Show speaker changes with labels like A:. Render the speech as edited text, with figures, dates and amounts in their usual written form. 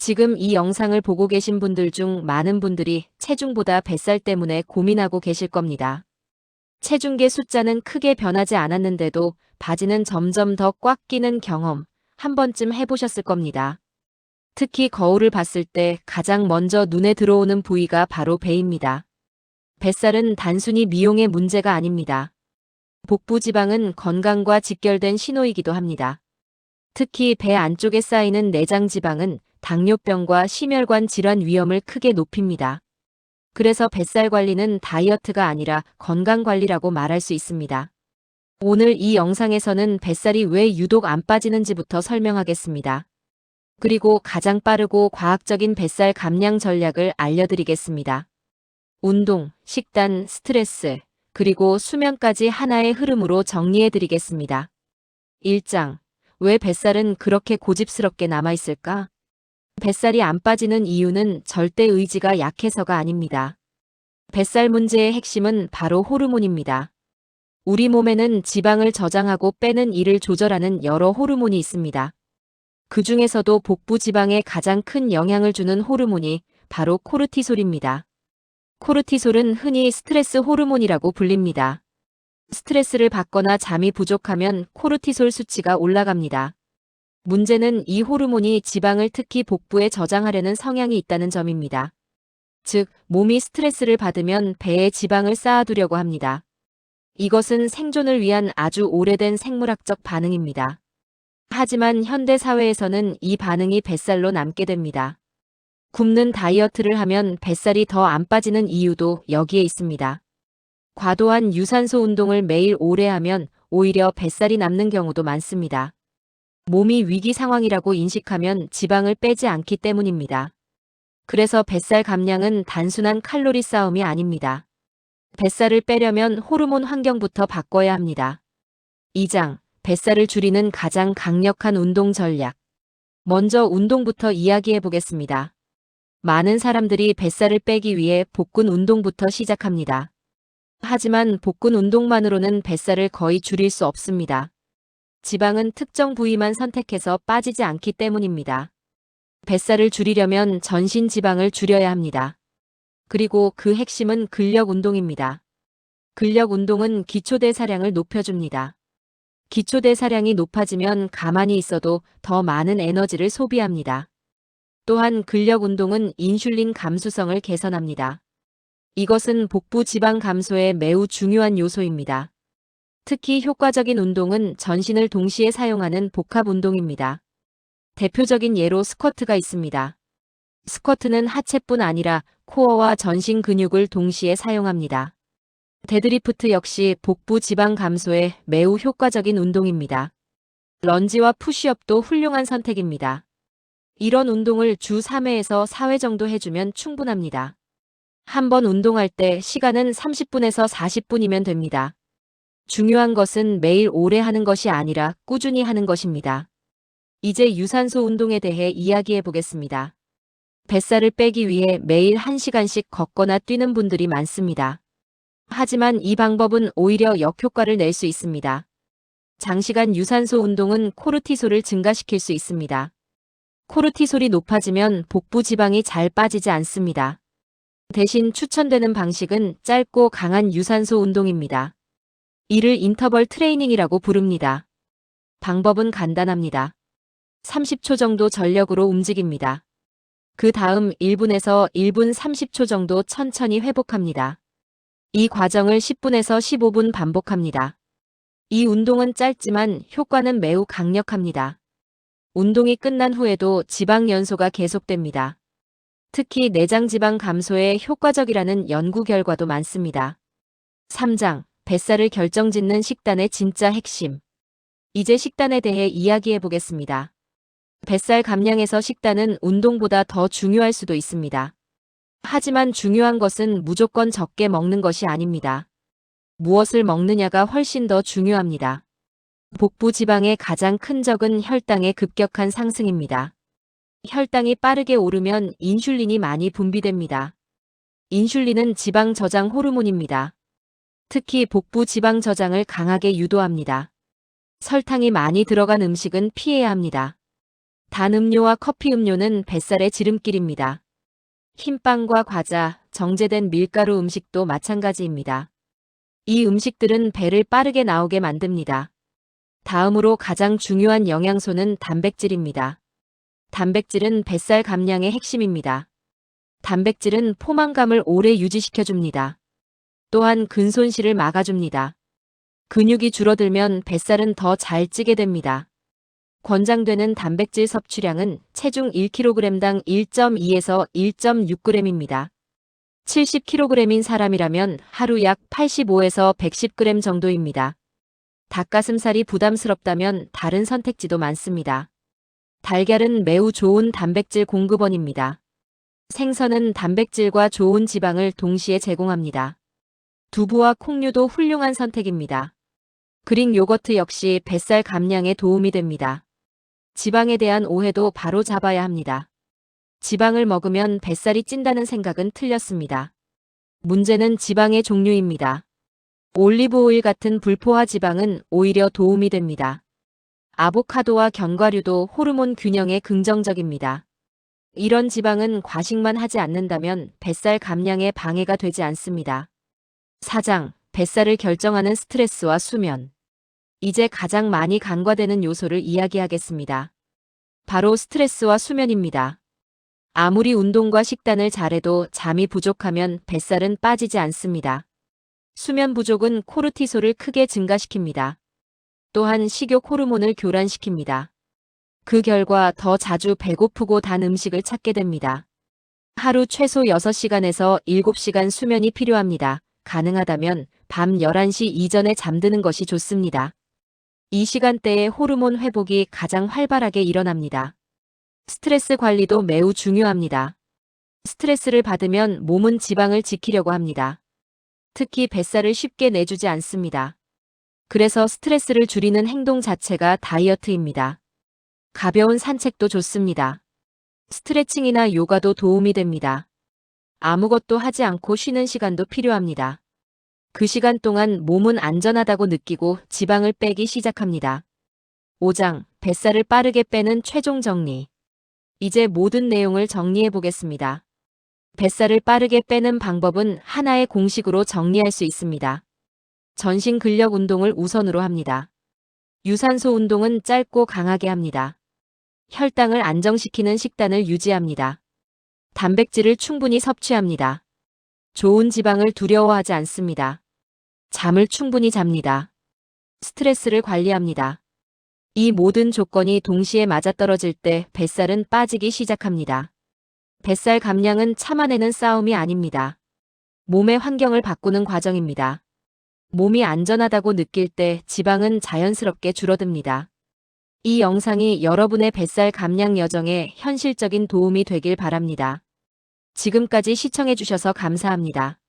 A: 지금 이 영상을 보고 계신 분들 중 많은 분들이 체중보다 뱃살 때문에 고민하고 계실 겁니다. 체중계 숫자는 크게 변하지 않았는데도 바지는 점점 더 꽉 끼는 경험 한 번쯤 해보셨을 겁니다. 특히 거울을 봤을 때 가장 먼저 눈에 들어오는 부위가 바로 배입니다. 뱃살은 단순히 미용의 문제가 아닙니다. 복부 지방은 건강과 직결된 신호이기도 합니다. 특히 배 안쪽에 쌓이는 내장 지방은 당뇨병과 심혈관 질환 위험을 크게 높입니다. 그래서 뱃살 관리는 다이어트가 아니라 건강 관리라고 말할 수 있습니다. 오늘 이 영상에서는 뱃살이 왜 유독 안 빠지는지부터 설명하겠습니다. 그리고 가장 빠르고 과학적인 뱃살 감량 전략을 알려드리겠습니다. 운동, 식단, 스트레스, 그리고 수면까지 하나의 흐름으로 정리해드리겠습니다. 1장. 왜 뱃살은 그렇게 고집스럽게 남아있을까? 뱃살이 안 빠지는 이유는 절대 의지가 약해서가 아닙니다. 뱃살 문제의 핵심은 바로 호르몬입니다. 우리 몸에는 지방을 저장하고 빼는 이를 조절하는 여러 호르몬이 있습니다. 그 중에서도 복부 지방에 가장 큰 영향을 주는 호르몬이 바로 코르티솔입니다. 코르티솔은 흔히 스트레스 호르몬이라고 불립니다. 스트레스를 받거나 잠이 부족하면 코르티솔 수치가 올라갑니다. 문제는 이 호르몬이 지방을 특히 복부에 저장하려는 성향이 있다는 점입니다. 즉, 몸이 스트레스를 받으면 배에 지방을 쌓아두려고 합니다. 이것은 생존을 위한 아주 오래된 생물학적 반응입니다. 하지만 현대 사회에서는 이 반응이 뱃살로 남게 됩니다. 굶는 다이어트를 하면 뱃살이 더 안 빠지는 이유도 여기에 있습니다. 과도한 유산소 운동을 매일 오래 하면 오히려 뱃살이 남는 경우도 많습니다. 몸이 위기 상황이라고 인식하면 지방을 빼지 않기 때문입니다. 그래서 뱃살 감량은 단순한 칼로리 싸움이 아닙니다. 뱃살을 빼려면 호르몬 환경부터 바꿔야 합니다. 2장. 뱃살을 줄이는 가장 강력한 운동 전략. 먼저 운동부터 이야기해 보겠습니다. 많은 사람들이 뱃살을 빼기 위해 복근 운동부터 시작합니다. 하지만 복근 운동만으로는 뱃살을 거의 줄일 수 없습니다. 지방은 특정 부위만 선택해서 빠지지 않기 때문입니다. 뱃살을 줄이려면 전신 지방을 줄여야 합니다. 그리고 그 핵심은 근력 운동입니다. 근력 운동은 기초대사량을 높여줍니다. 기초대사량이 높아지면 가만히 있어도 더 많은 에너지를 소비합니다. 또한 근력 운동은 인슐린 감수성을 개선합니다. 이것은 복부 지방 감소에 매우 중요한 요소입니다. 특히 효과적인 운동은 전신을 동시에 사용하는 복합 운동입니다. 대표적인 예로 스쿼트가 있습니다. 스쿼트는 하체뿐 아니라 코어와 전신 근육을 동시에 사용합니다. 데드리프트 역시 복부 지방 감소에 매우 효과적인 운동입니다. 런지와 푸시업도 훌륭한 선택입니다. 이런 운동을 주 3회에서 4회 정도 해주면 충분합니다. 한 번 운동할 때 시간은 30분에서 40분이면 됩니다. 중요한 것은 매일 오래 하는 것이 아니라 꾸준히 하는 것입니다. 이제 유산소 운동에 대해 이야기해 보겠습니다. 뱃살을 빼기 위해 매일 1시간씩 걷거나 뛰는 분들이 많습니다. 하지만 이 방법은 오히려 역효과를 낼 수 있습니다. 장시간 유산소 운동은 코르티솔을 증가시킬 수 있습니다. 코르티솔이 높아지면 복부 지방이 잘 빠지지 않습니다. 대신 추천되는 방식은 짧고 강한 유산소 운동입니다. 이를 인터벌 트레이닝이라고 부릅니다. 방법은 간단합니다. 30초 정도 전력으로 움직입니다. 그 다음 1분에서 1분 30초 정도 천천히 회복합니다. 이 과정을 10분에서 15분 반복합니다. 이 운동은 짧지만 효과는 매우 강력합니다. 운동이 끝난 후에도 지방 연소가 계속됩니다. 특히 내장 지방 감소에 효과적이라는 연구 결과도 많습니다. 3장. 뱃살을 결정짓는 식단의 진짜 핵심. 이제 식단에 대해 이야기해 보겠습니다. 뱃살 감량에서 식단은 운동보다 더 중요할 수도 있습니다. 하지만 중요한 것은 무조건 적게 먹는 것이 아닙니다. 무엇을 먹느냐가 훨씬 더 중요합니다. 복부 지방의 가장 큰 적은 혈당의 급격한 상승입니다. 혈당이 빠르게 오르면 인슐린이 많이 분비됩니다. 인슐린은 지방 저장 호르몬입니다. 특히 복부 지방 저장을 강하게 유도합니다. 설탕이 많이 들어간 음식은 피해야 합니다. 단 음료와 커피 음료는 뱃살의 지름길입니다. 흰빵과 과자, 정제된 밀가루 음식도 마찬가지입니다. 이 음식들은 배를 빠르게 나오게 만듭니다. 다음으로 가장 중요한 영양소는 단백질입니다. 단백질은 뱃살 감량의 핵심입니다. 단백질은 포만감을 오래 유지시켜줍니다. 또한 근손실을 막아줍니다. 근육이 줄어들면 뱃살은 더 잘 찌게 됩니다. 권장되는 단백질 섭취량은 체중 1kg당 1.2에서 1.6g입니다. 70kg인 사람이라면 하루 약 85에서 110g 정도입니다. 닭가슴살이 부담스럽다면 다른 선택지도 많습니다. 달걀은 매우 좋은 단백질 공급원입니다. 생선은 단백질과 좋은 지방을 동시에 제공합니다. 두부와 콩류도 훌륭한 선택입니다. 그릭 요거트 역시 뱃살 감량에 도움이 됩니다. 지방에 대한 오해도 바로 잡아야 합니다. 지방을 먹으면 뱃살이 찐다는 생각은 틀렸습니다. 문제는 지방의 종류입니다. 올리브 오일 같은 불포화 지방은 오히려 도움이 됩니다. 아보카도와 견과류도 호르몬 균형에 긍정적입니다. 이런 지방은 과식만 하지 않는다면 뱃살 감량에 방해가 되지 않습니다. 4장, 뱃살을 결정하는 스트레스와 수면. 이제 가장 많이 간과되는 요소를 이야기하겠습니다. 바로 스트레스와 수면입니다. 아무리 운동과 식단을 잘해도 잠이 부족하면 뱃살은 빠지지 않습니다. 수면 부족은 코르티솔을 크게 증가시킵니다. 또한 식욕 호르몬을 교란시킵니다. 그 결과 더 자주 배고프고 단 음식을 찾게 됩니다. 하루 최소 6시간에서 7시간 수면이 필요합니다. 가능하다면 밤 11시 이전에 잠드는 것이 좋습니다. 이 시간대에 호르몬 회복이 가장 활발하게 일어납니다. 스트레스 관리도 매우 중요합니다. 스트레스를 받으면 몸은 지방을 지키려고 합니다. 특히 뱃살을 쉽게 내주지 않습니다. 그래서 스트레스를 줄이는 행동 자체가 다이어트입니다. 가벼운 산책도 좋습니다. 스트레칭이나 요가도 도움이 됩니다. 아무것도 하지 않고 쉬는 시간도 필요합니다. 그 시간 동안 몸은 안전하다고 느끼고 지방을 빼기 시작합니다. 5장, 뱃살을 빠르게 빼는 최종 정리. 이제 모든 내용을 정리해 보겠습니다. 뱃살을 빠르게 빼는 방법은 하나의 공식으로 정리할 수 있습니다. 전신 근력 운동을 우선으로 합니다. 유산소 운동은 짧고 강하게 합니다. 혈당을 안정시키는 식단을 유지합니다. 단백질을 충분히 섭취합니다. 좋은 지방을 두려워하지 않습니다. 잠을 충분히 잡니다. 스트레스를 관리합니다. 이 모든 조건이 동시에 맞아떨어질 때 뱃살은 빠지기 시작합니다. 뱃살 감량은 참아내는 싸움이 아닙니다. 몸의 환경을 바꾸는 과정입니다. 몸이 안전하다고 느낄 때 지방은 자연스럽게 줄어듭니다. 이 영상이 여러분의 뱃살 감량 여정에 현실적인 도움이 되길 바랍니다. 지금까지 시청해주셔서 감사합니다.